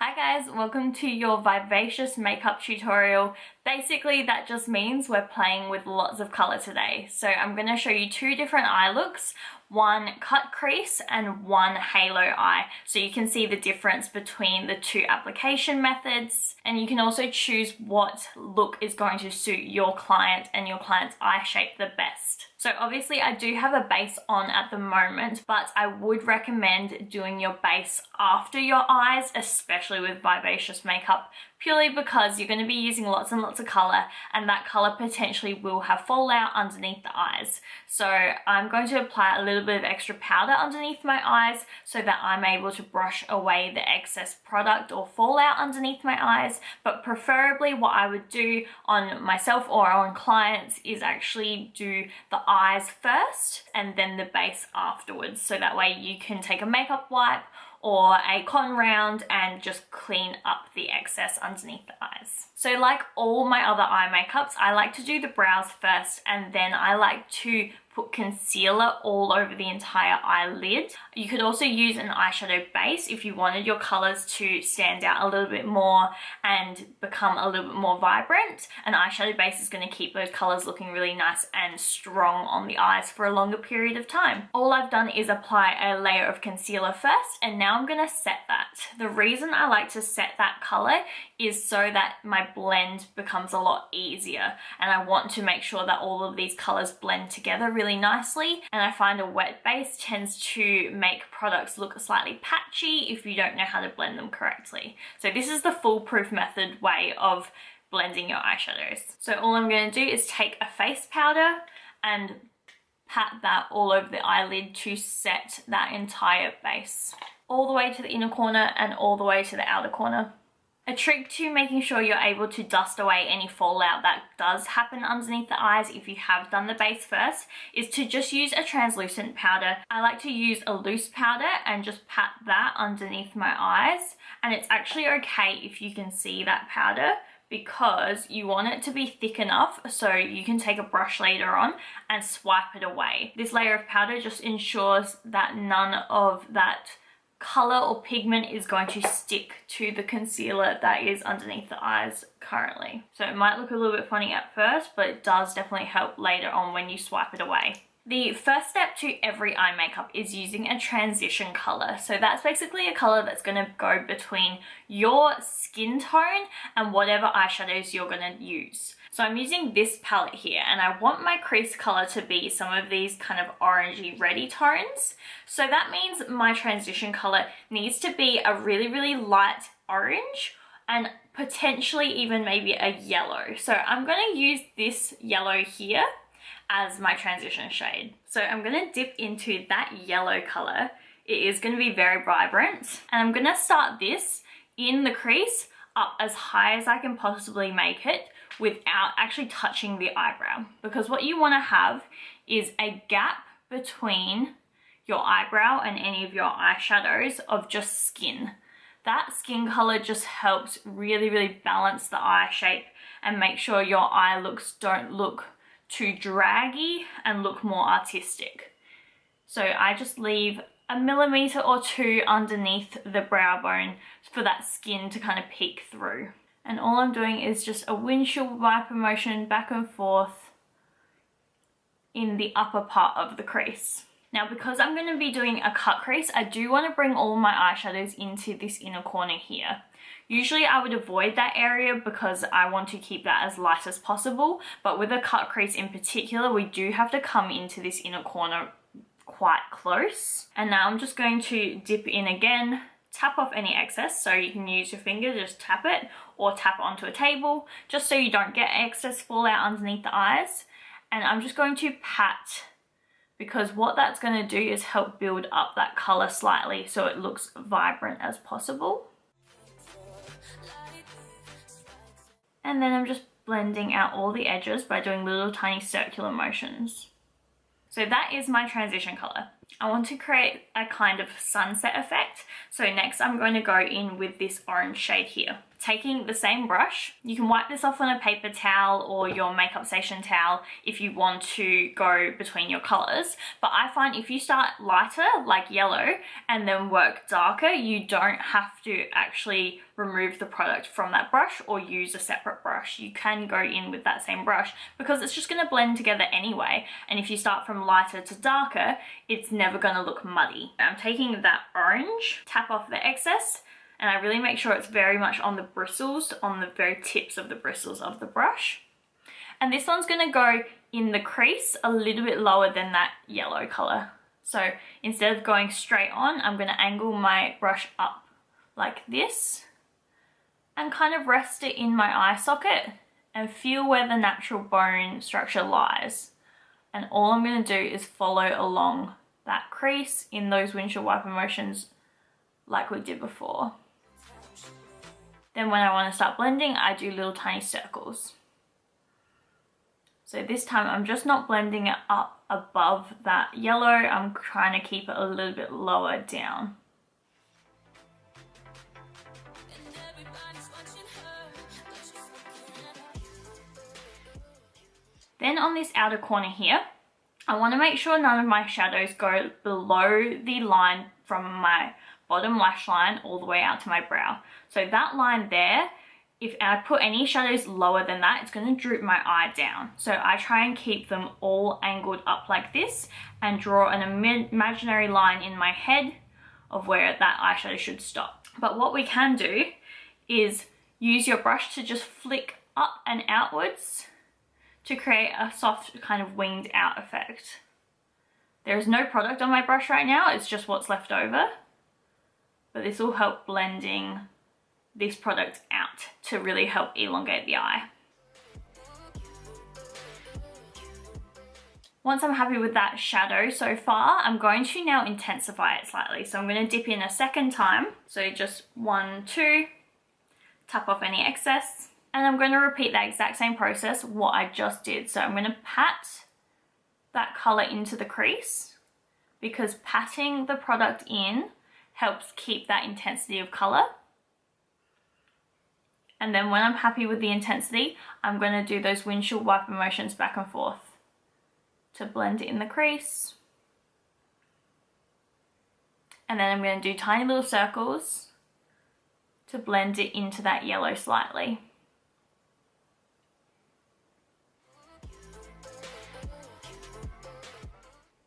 Hi guys, welcome to your vivacious makeup tutorial. Basically that just means we're playing with lots of colour today. So I'm going to show you two different eye looks, one cut crease and one halo eye. So you can see the difference between the two application methods, and you can also choose what look is going to suit your client and your client's eye shape the best. So obviously I do have a base on at the moment, but I would recommend doing your base after your eyes, especially with vivacious makeup, purely because you're going to be using lots and lots of colour, and that colour potentially will have fallout underneath the eyes. So I'm going to apply a little bit of extra powder underneath my eyes so that I'm able to brush away the excess product or fallout underneath my eyes. But preferably what I would do on myself or on clients is actually do the eyes first and then the base afterwards, so that way you can take a makeup wipe or a cotton round and just clean up the excess underneath the eyes. So like all my other eye makeups, I like to do the brows first, and then I like to put concealer all over the entire eyelid. You could also use an eyeshadow base if you wanted your colours to stand out a little bit more and become a little bit more vibrant. An eyeshadow base is going to keep those colours looking really nice and strong on the eyes for a longer period of time. All I've done is apply a layer of concealer first, and now I'm going to set that. The reason I like to set that colour is so that my blend becomes a lot easier, and I want to make sure that all of these colours blend together really nicely. And I find a wet base tends to make products look slightly patchy if you don't know how to blend them correctly. So this is the foolproof method way of blending your eyeshadows. So all I'm going to do is take a face powder and pat that all over the eyelid to set that entire base, all the way to the inner corner and all the way to the outer corner. A trick to making sure you're able to dust away any fallout that does happen underneath the eyes if you have done the base first is to just use a translucent powder. I like to use a loose powder and just pat that underneath my eyes, and it's actually okay if you can see that powder, because you want it to be thick enough so you can take a brush later on and swipe it away. This layer of powder just ensures that none of that color or pigment is going to stick to the concealer that is underneath the eyes currently. So it might look a little bit funny at first, but it does definitely help later on when you swipe it away. The first step to every eye makeup is using a transition color. So that's basically a color that's going to go between your skin tone and whatever eyeshadows you're going to use. So I'm using this palette here, and I want my crease color to be some of these kind of orangey reddy tones. So that means my transition color needs to be a really, really light orange and potentially even maybe a yellow. So I'm going to use this yellow here as my transition shade. So I'm going to dip into that yellow color. It is going to be very vibrant, and I'm going to start this in the crease up as high as I can possibly make it without actually touching the eyebrow, because what you want to have is a gap between your eyebrow and any of your eyeshadows of just skin. That skin color just helps really, really balance the eye shape and make sure your eye looks don't look too draggy and look more artistic. So I just leave a millimeter or two underneath the brow bone for that skin to kind of peek through. And all I'm doing is just a windshield wiper motion back and forth in the upper part of the crease. Now, because I'm going to be doing a cut crease, I do want to bring all my eyeshadows into this inner corner here. Usually I would avoid that area because I want to keep that as light as possible, but with a cut crease in particular, we do have to come into this inner corner quite close. And now I'm just going to dip in again, tap off any excess, so you can use your finger, just tap it, or tap it onto a table, just so you don't get excess fallout underneath the eyes. And I'm just going to pat, because what that's going to do is help build up that color slightly so it looks vibrant as possible. And then I'm just blending out all the edges by doing little tiny circular motions. So that is my transition color. I want to create a kind of sunset effect. So next I'm going to go in with this orange shade here. Taking the same brush, you can wipe this off on a paper towel or your makeup station towel if you want to go between your colors. But I find if you start lighter, like yellow, and then work darker, you don't have to actually remove the product from that brush or use a separate brush. You can go in with that same brush because it's just going to blend together anyway. And if you start from lighter to darker, it's never going to look muddy. I'm taking that orange, tap off the excess, and I really make sure it's very much on the bristles, on the very tips of the bristles of the brush. And this one's going to go in the crease a little bit lower than that yellow color. So instead of going straight on, I'm going to angle my brush up like this and kind of rest it in my eye socket and feel where the natural bone structure lies. And all I'm going to do is follow along that crease in those windshield wiper motions like we did before. Then when I want to start blending, I do little tiny circles. So this time I'm just not blending it up above that yellow, I'm trying to keep it a little bit lower down. Then on this outer corner here, I want to make sure none of my shadows go below the line from my bottom lash line all the way out to my brow. So that line there, if I put any shadows lower than that, it's going to droop my eye down. So I try and keep them all angled up like this and draw an imaginary line in my head of where that eyeshadow should stop. But what we can do is use your brush to just flick up and outwards to create a soft kind of winged out effect. There is no product on my brush right now, it's just what's left over. But this will help blending this product out to really help elongate the eye. Once I'm happy with that shadow so far, I'm going to now intensify it slightly. So I'm going to dip in a second time. So just 1, 2, tap off any excess. And I'm going to repeat that exact same process, what I just did. So I'm going to pat that color into the crease because patting the product in helps keep that intensity of color. And then when I'm happy with the intensity, I'm going to do those windshield wiper motions back and forth to blend it in the crease. And then I'm going to do tiny little circles to blend it into that yellow slightly.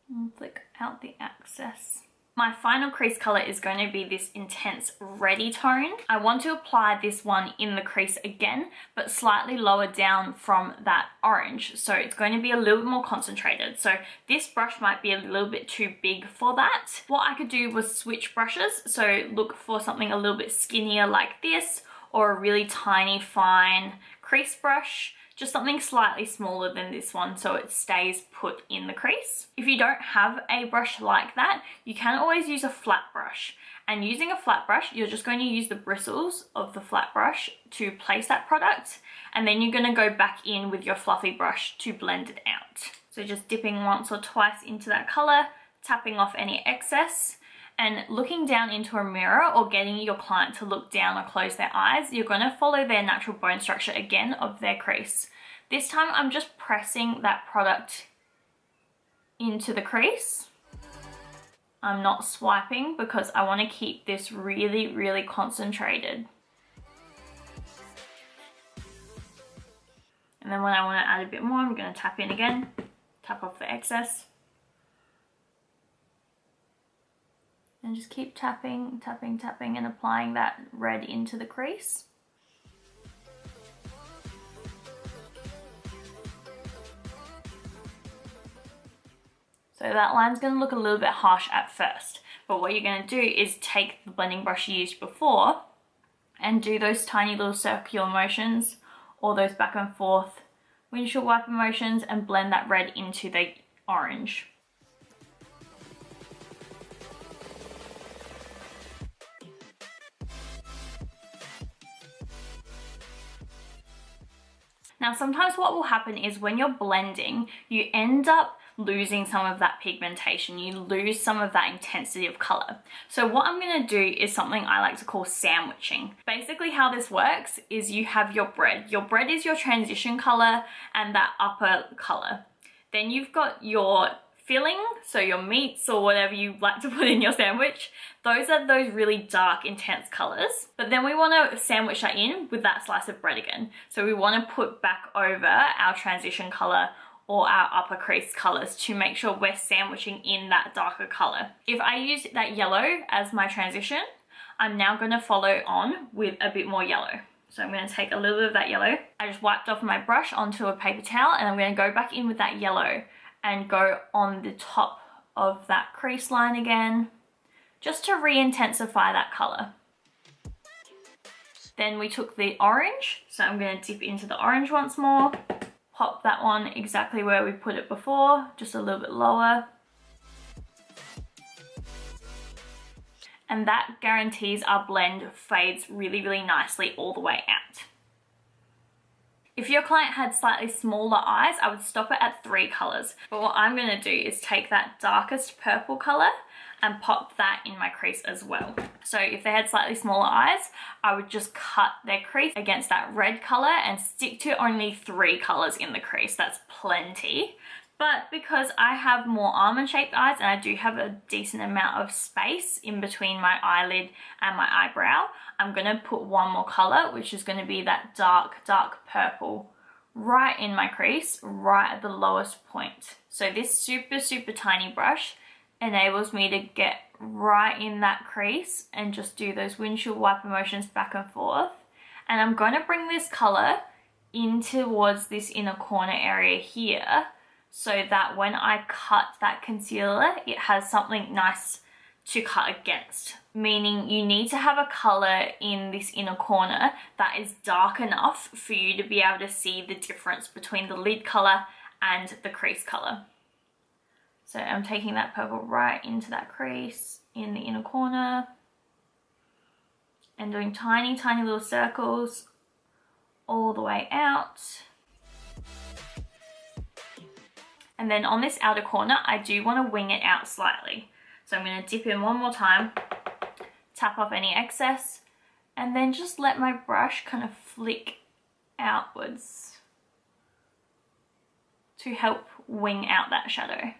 And flick out the excess. My final crease color is going to be this intense reddy tone. I want to apply this one in the crease again, but slightly lower down from that orange. So it's going to be a little bit more concentrated. So this brush might be a little bit too big for that. What I could do was switch brushes. So look for something a little bit skinnier like this, or a really tiny fine crease brush. Just something slightly smaller than this one so it stays put in the crease. If you don't have a brush like that, you can always use a flat brush. And using a flat brush, you're just going to use the bristles of the flat brush to place that product. And then you're going to go back in with your fluffy brush to blend it out. So just dipping once or twice into that color, tapping off any excess, and looking down into a mirror or getting your client to look down or close their eyes, you're going to follow their natural bone structure again of their crease. This time I'm just pressing that product into the crease. I'm not swiping because I want to keep this really, really concentrated. And then when I want to add a bit more, I'm going to tap in again, tap off the excess. And just keep tapping, tapping, tapping and applying that red into the crease. So that line's going to look a little bit harsh at first, but what you're going to do is take the blending brush you used before and do those tiny little circular motions or those back and forth windshield wiper motions and blend that red into the orange. Now sometimes what will happen is when you're blending, you end up losing some of that pigmentation. You lose some of that intensity of color. So what I'm going to do is something I like to call sandwiching. Basically how this works is you have your bread. Your bread is your transition color and that upper color. Then you've got your filling, so your meats or whatever you like to put in your sandwich. Those are those really dark, intense colors. But then we want to sandwich that in with that slice of bread again. So we want to put back over our transition color or our upper crease colors to make sure we're sandwiching in that darker color. If I use that yellow as my transition, I'm now going to follow on with a bit more yellow. So I'm going to take a little bit of that yellow. I just wiped off my brush onto a paper towel and I'm going to go back in with that yellow and go on the top of that crease line again, just to re-intensify that color. Then we took the orange, so I'm going to dip into the orange once more, pop that one exactly where we put it before, just a little bit lower. And that guarantees our blend fades really, really nicely all the way out. If your client had slightly smaller eyes, I would stop it at 3 colors. But what I'm going to do is take that darkest purple color and pop that in my crease as well. So if they had slightly smaller eyes, I would just cut their crease against that red color and stick to only 3 colors in the crease. That's plenty. But because I have more almond shaped eyes and I do have a decent amount of space in between my eyelid and my eyebrow, I'm going to put one more color, which is going to be that dark, dark purple right in my crease, right at the lowest point. So this super, super tiny brush enables me to get right in that crease and just do those windshield wiper motions back and forth. And I'm going to bring this color in towards this inner corner area here, so that when I cut that concealer, it has something nice to cut against. Meaning you need to have a color in this inner corner that is dark enough for you to be able to see the difference between the lid color and the crease color. So I'm taking that purple right into that crease in the inner corner and doing tiny, tiny little circles all the way out. And then on this outer corner, I do want to wing it out slightly. So I'm going to dip in one more time, tap off any excess, and then just let my brush kind of flick outwards to help wing out that shadow.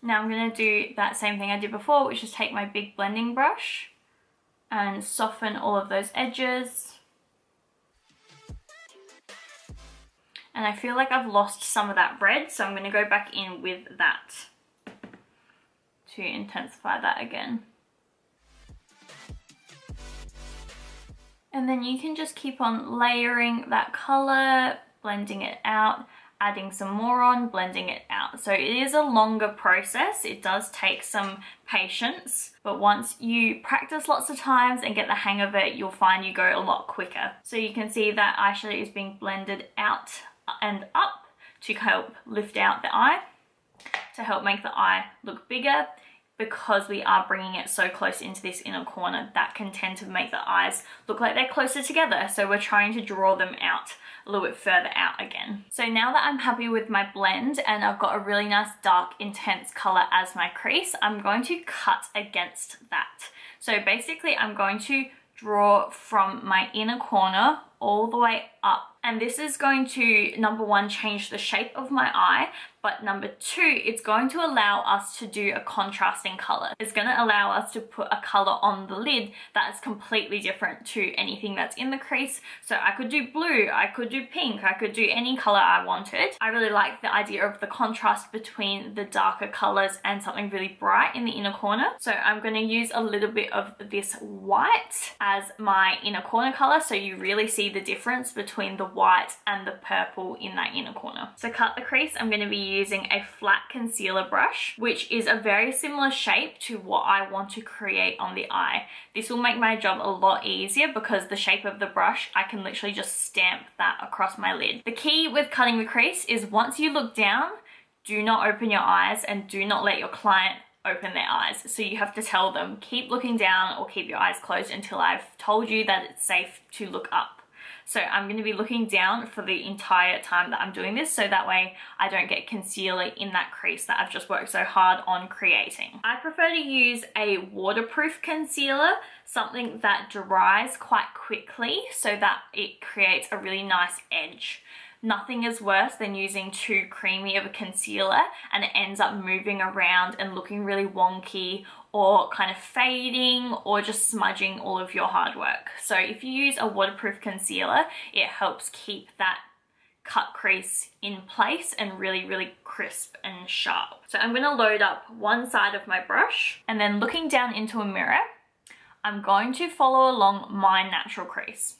Now I'm going to do that same thing I did before, which is take my big blending brush and soften all of those edges. And I feel like I've lost some of that red, so I'm going to go back in with that to intensify that again. And then you can just keep on layering that color, blending it out, adding some more on, blending it out. So it is a longer process. It does take some patience, but once you practice lots of times and get the hang of it, you'll find you go a lot quicker. So you can see that eyeshadow is being blended out and up to help lift out the eye, to help make the eye look bigger. Because we are bringing it so close into this inner corner, that can tend to make the eyes look like they're closer together. So we're trying to draw them out a little bit further out again. So now that I'm happy with my blend and I've got a really nice dark intense color as my crease, I'm going to cut against that. So basically I'm going to draw from my inner corner all the way up. And this is going to, number one, change the shape of my eye, but number two, it's going to allow us to do a contrasting color. It's going to allow us to put a color on the lid that is completely different to anything that's in the crease. So I could do blue, I could do pink, I could do any color I wanted. I really like the idea of the contrast between the darker colors and something really bright in the inner corner. So I'm going to use a little bit of this white as my inner corner color, so you really see the difference between the white and the purple in that inner corner. So cut the crease, I'm going to be using a flat concealer brush, which is a very similar shape to what I want to create on the eye. This will make my job a lot easier because the shape of the brush, I can literally just stamp that across my lid. The key with cutting the crease is once you look down, do not open your eyes and do not let your client open their eyes. So you have to tell them, keep looking down or keep your eyes closed until I've told you that it's safe to look up. So I'm going to be looking down for the entire time that I'm doing this, so that way I don't get concealer in that crease that I've just worked so hard on creating. I prefer to use a waterproof concealer, something that dries quite quickly so that it creates a really nice edge. Nothing is worse than using too creamy of a concealer and it ends up moving around and looking really wonky or kind of fading or just smudging all of your hard work. So if you use a waterproof concealer, it helps keep that cut crease in place and really crisp and sharp. So I'm going to load up one side of my brush, and then looking down into a mirror, I'm going to follow along my natural crease.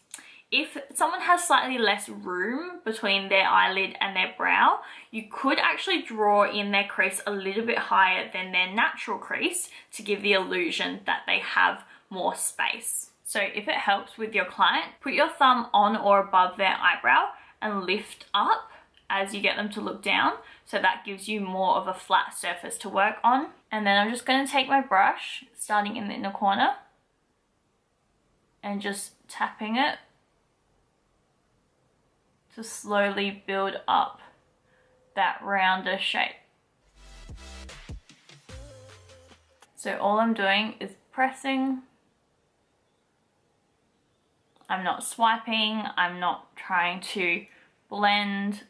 If someone has slightly less room between their eyelid and their brow, you could actually draw in their crease a little bit higher than their natural crease to give the illusion that they have more space. So if it helps with your client, put your thumb on or above their eyebrow and lift up as you get them to look down, so that gives you more of a flat surface to work on. And then I'm just going to take my brush, starting in the inner corner, and just tapping it to slowly build up that rounder shape. So all I'm doing is pressing. I'm not swiping, I'm not trying to blend,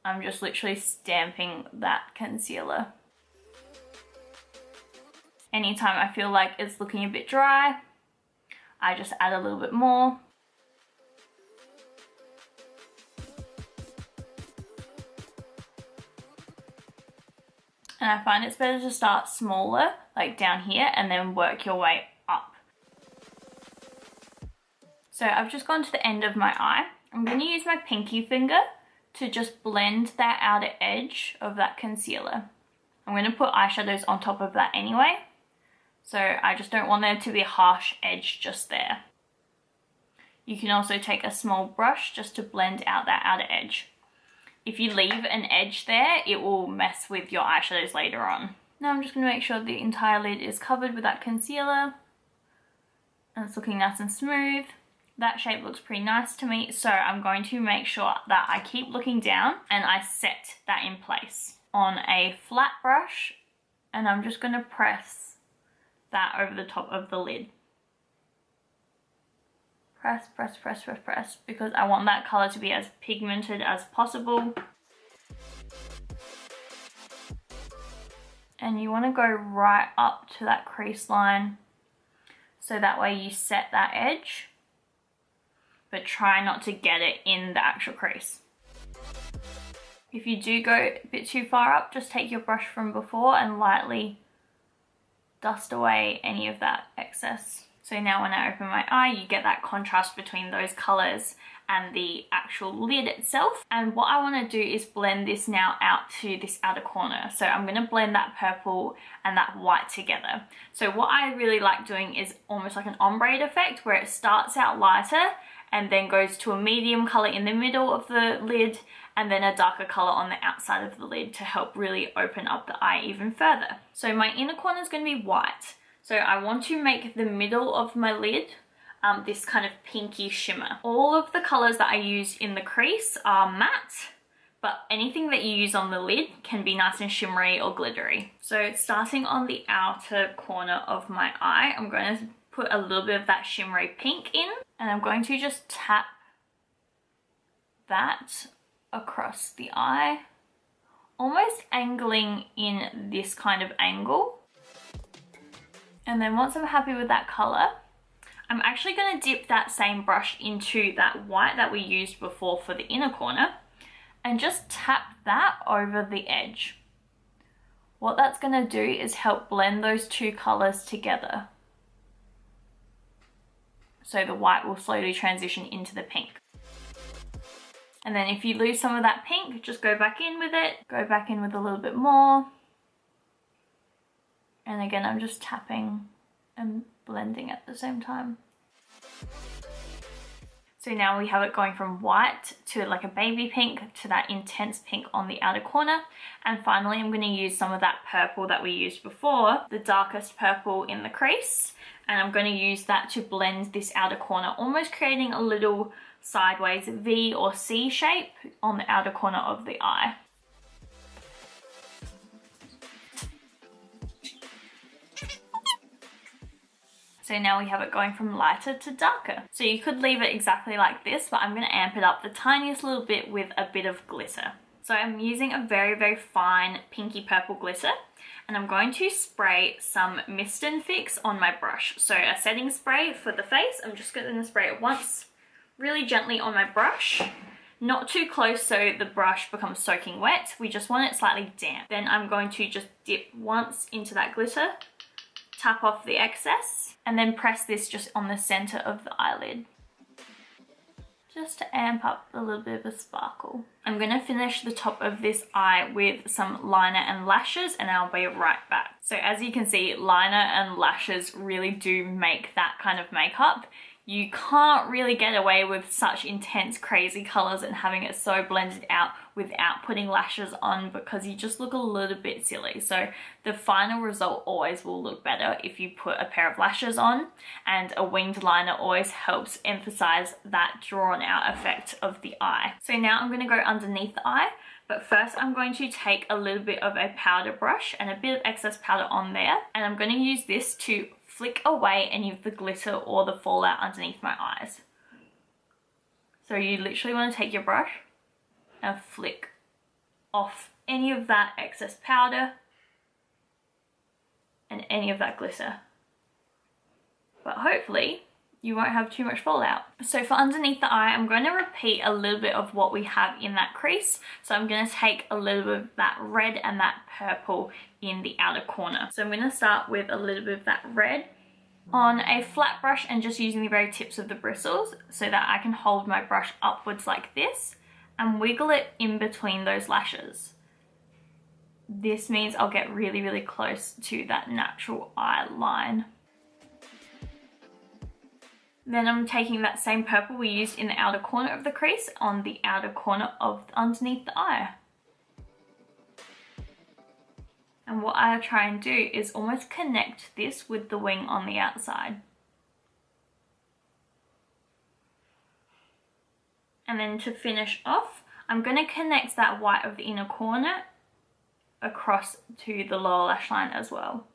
I'm just literally stamping that concealer. Anytime I feel like it's looking a bit dry, I just add a little bit more. And I find it's better to start smaller, like down here, and then work your way up. So I've just gone to the end of my eye. I'm going to use my pinky finger to just blend that outer edge of that concealer. I'm going to put eyeshadows on top of that anyway, so I just don't want there to be a harsh edge just there. You can also take a small brush just to blend out that outer edge. If you leave an edge there, it will mess with your eyeshadows later on. Now I'm just going to make sure the entire lid is covered with that concealer and it's looking nice and smooth. That shape looks pretty nice to me, so I'm going to make sure that I keep looking down and I set that in place on a flat brush, and I'm just going to press that over the top of the lid. Press, press, press, press, press, because I want that colour to be as pigmented as possible. And you want to go right up to that crease line, so that way you set that edge, but try not to get it in the actual crease. If you do go a bit too far up, just take your brush from before and lightly dust away any of that excess. So now when I open my eye, you get that contrast between those colours and the actual lid itself. And what I want to do is blend this now out to this outer corner. So I'm going to blend that purple and that white together. So what I really like doing is almost like an ombre effect, where it starts out lighter and then goes to a medium colour in the middle of the lid and then a darker colour on the outside of the lid to help really open up the eye even further. So my inner corner is going to be white. So I want to make the middle of my lid this kind of pinky shimmer. All of the colours that I use in the crease are matte, but anything that you use on the lid can be nice and shimmery or glittery. So starting on the outer corner of my eye, I'm going to put a little bit of that shimmery pink in, and I'm going to just tap that across the eye, almost angling in this kind of angle. And then once I'm happy with that colour, I'm actually going to dip that same brush into that white that we used before for the inner corner and just tap that over the edge. What that's going to do is help blend those two colours together. So the white will slowly transition into the pink. And then if you lose some of that pink, just go back in with it, go back in with a little bit more. And again, I'm just tapping and blending at the same time. So now we have it going from white to like a baby pink to that intense pink on the outer corner. And finally, I'm going to use some of that purple that we used before, the darkest purple in the crease. And I'm going to use that to blend this outer corner, almost creating a little sideways V or C shape on the outer corner of the eye. So now we have it going from lighter to darker. So you could leave it exactly like this, but I'm going to amp it up the tiniest little bit with a bit of glitter. So I'm using a very, very fine pinky purple glitter, and I'm going to spray some Mist and Fix on my brush. So a setting spray for the face, I'm just going to spray it once, really gently on my brush. Not too close so the brush becomes soaking wet. We just want it slightly damp. Then I'm going to just dip once into that glitter, tap off the excess, and then press this just on the center of the eyelid, just to amp up a little bit of a sparkle. I'm going to finish the top of this eye with some liner and lashes, and I'll be right back. So as you can see, liner and lashes really do make that kind of makeup. You can't really get away with such intense, crazy colors and having it so blended out without putting lashes on, because you just look a little bit silly. So the final result always will look better if you put a pair of lashes on, and a winged liner always helps emphasize that drawn out effect of the eye. So now I'm going to go underneath the eye, but first I'm going to take a little bit of a powder brush and a bit of excess powder on there, and I'm going to use this to flick away any of the glitter or the fallout underneath my eyes. So you literally want to take your brush and flick off any of that excess powder and any of that glitter. But hopefully you won't have too much fallout. So for underneath the eye, I'm going to repeat a little bit of what we have in that crease. So I'm going to take a little bit of that red and that purple in the outer corner. So I'm going to start with a little bit of that red on a flat brush and just using the very tips of the bristles so that I can hold my brush upwards like this and wiggle it in between those lashes. This means I'll get really, really close to that natural eye line. Then I'm taking that same purple we used in the outer corner of the crease on the outer corner of underneath the eye. And what I try and do is almost connect this with the wing on the outside. And then to finish off, I'm going to connect that white of the inner corner across to the lower lash line as well.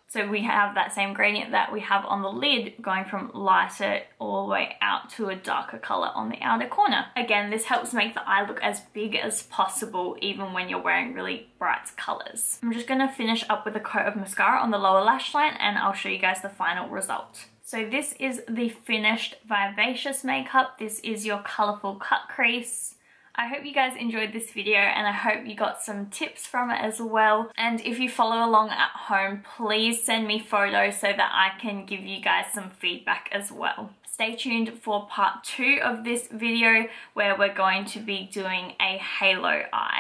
So we have that same gradient that we have on the lid, going from lighter all the way out to a darker color on the outer corner. Again, this helps make the eye look as big as possible, even when you're wearing really bright colors. I'm just gonna finish up with a coat of mascara on the lower lash line, and I'll show you guys the final result. So this is the finished Vivacious makeup. This is your Colourful cut crease. I hope you guys enjoyed this video, and I hope you got some tips from it as well. And if you follow along at home, please send me photos so that I can give you guys some feedback as well. Stay tuned for part 2 of this video, where we're going to be doing a halo eye.